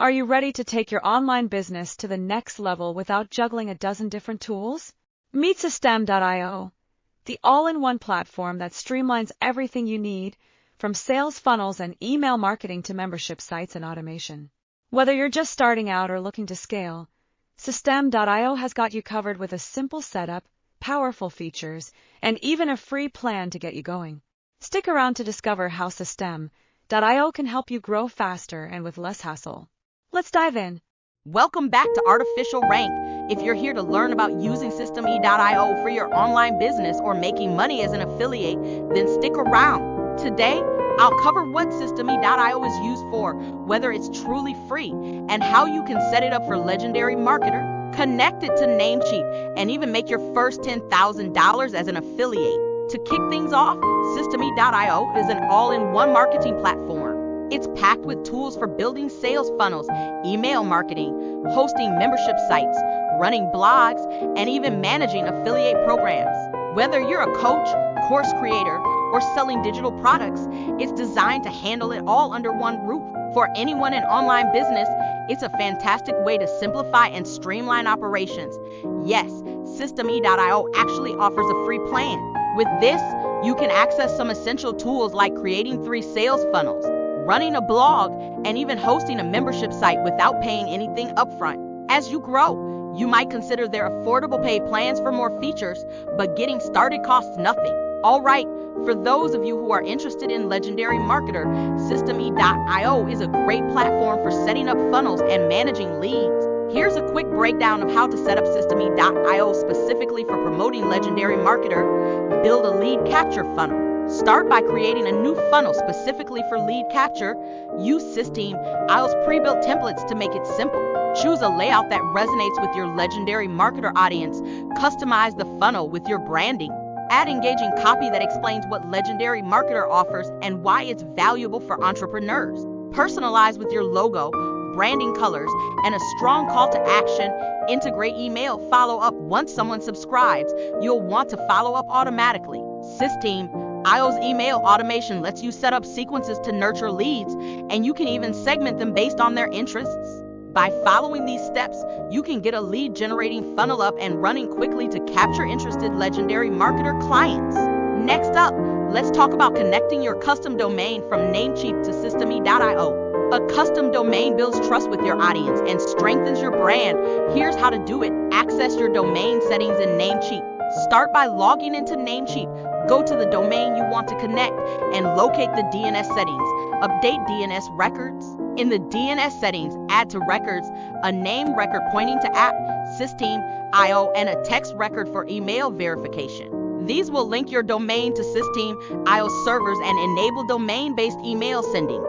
Are you ready to take your online business to the next level without juggling a dozen different tools? Meet Systeme.io, the all-in-one platform that streamlines everything you need, from sales funnels and email marketing to membership sites and automation. Whether you're just starting out or looking to scale, Systeme.io has got you covered with a simple setup, powerful features, and even a free plan to get you going. Stick around to discover how Systeme.io can help you grow faster and with less hassle. Let's dive in. Welcome back to Artificial Rank. If you're here to learn about using Systeme.io for your online business or making money as an affiliate, then stick around. Today, I'll cover what Systeme.io is used for, whether it's truly free, and how you can set it up for legendary marketer, connect it to Namecheap, and even make your first $10,000 as an affiliate. To kick things off, Systeme.io is an all-in-one marketing platform. It's packed with tools for building sales funnels, email marketing, hosting membership sites, running blogs, and even managing affiliate programs. Whether you're a coach, course creator, or selling digital products, it's designed to handle it all under one roof. For anyone in online business, it's a fantastic way to simplify and streamline operations. Yes, Systeme.io actually offers a free plan. With this, you can access some essential tools like creating 3 sales funnels, running a blog, and even hosting a membership site without paying anything upfront. As you grow, you might consider their affordable paid plans for more features, but getting started costs nothing. All right, for those of you who are interested in legendary marketer, Systeme.io is a great platform for setting up funnels and managing leads. Here's a quick breakdown of how to set up Systeme.io specifically for promoting legendary marketer. Build a lead capture funnel. Start by creating a new funnel specifically for lead capture. Use Systeme.io's pre-built templates to make it simple. Choose a layout that resonates with your legendary marketer audience. Customize the funnel with your branding. Add engaging copy that explains what legendary marketer offers and why it's valuable for entrepreneurs. Personalize with your logo, branding colors, and a strong call to action. Integrate email follow-up. Once someone subscribes, you'll want to follow up automatically. Systeme.io's email automation lets you set up sequences to nurture leads, and you can even segment them based on their interests. By following these steps, you can get a lead generating funnel up and running quickly to capture interested legendary marketer clients. Next up, let's talk about connecting your custom domain from Namecheap to Systeme.io. A custom domain builds trust with your audience and strengthens your brand. Here's how to do it. Access your domain settings in Namecheap. Start by logging into Namecheap. Go to the domain you want to connect and locate the DNS settings. Update DNS records. In the DNS settings, add to records a name record pointing to Systeme.io and a text record for email verification. These will link your domain to Systeme.io's servers and enable domain-based email sending.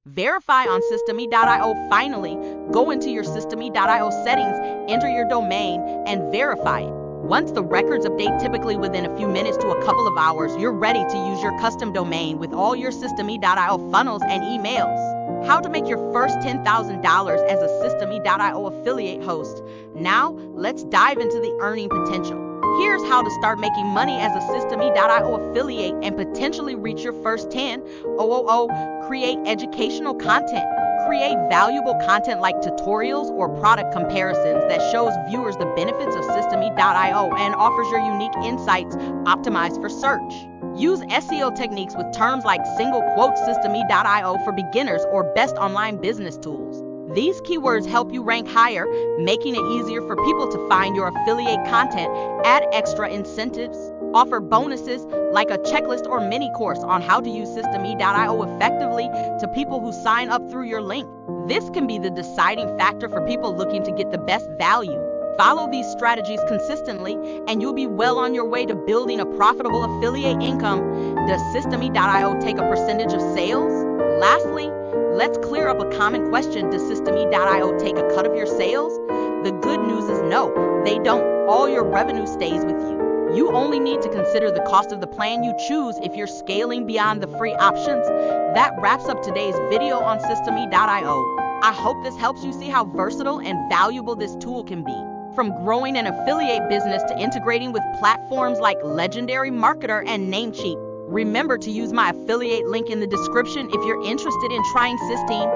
Verify on Systeme.io. Finally, go into your Systeme.io settings, enter your domain, and verify it. Once the records update, typically within a few minutes to a couple of hours, you're ready to use your custom domain with all your Systeme.io funnels and emails. How to make your first $10,000 as a Systeme.io affiliate host. Now, let's dive into the earning potential. Here's how to start making money as a Systeme.io affiliate and potentially reach your first 10,000. Create educational content. Create valuable content like tutorials or product comparisons that shows viewers the benefits of Systeme.io and offers your unique insights optimized for search. Use SEO techniques with terms like single quote Systeme.io for beginners or best online business tools. These keywords help you rank higher, making it easier for people to find your affiliate content. Add extra incentives. Offer bonuses like a checklist or mini course on how to use Systeme.io effectively to people who sign up through your link. This can be the deciding factor for people looking to get the best value. Follow these strategies consistently, and you'll be well on your way to building a profitable affiliate income. Does Systeme.io take a percentage of sales? Lastly, let's clear up a common question. Does Systeme.io take a cut of your sales? The good news is no, they don't. All your revenue stays with you. You only need to consider the cost of the plan you choose if you're scaling beyond the free options. That wraps up today's video on Systeme.io. I hope this helps you see how versatile and valuable this tool can be. From growing an affiliate business to integrating with platforms like Legendary Marketer and Namecheap. Remember to use my affiliate link in the description if you're interested in trying Systeme.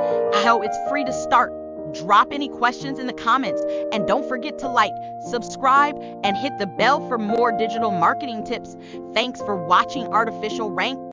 It's free to start. Drop any questions in the comments, and don't forget to like, subscribe, and hit the bell for more digital marketing tips. Thanks for watching Artificial Rank.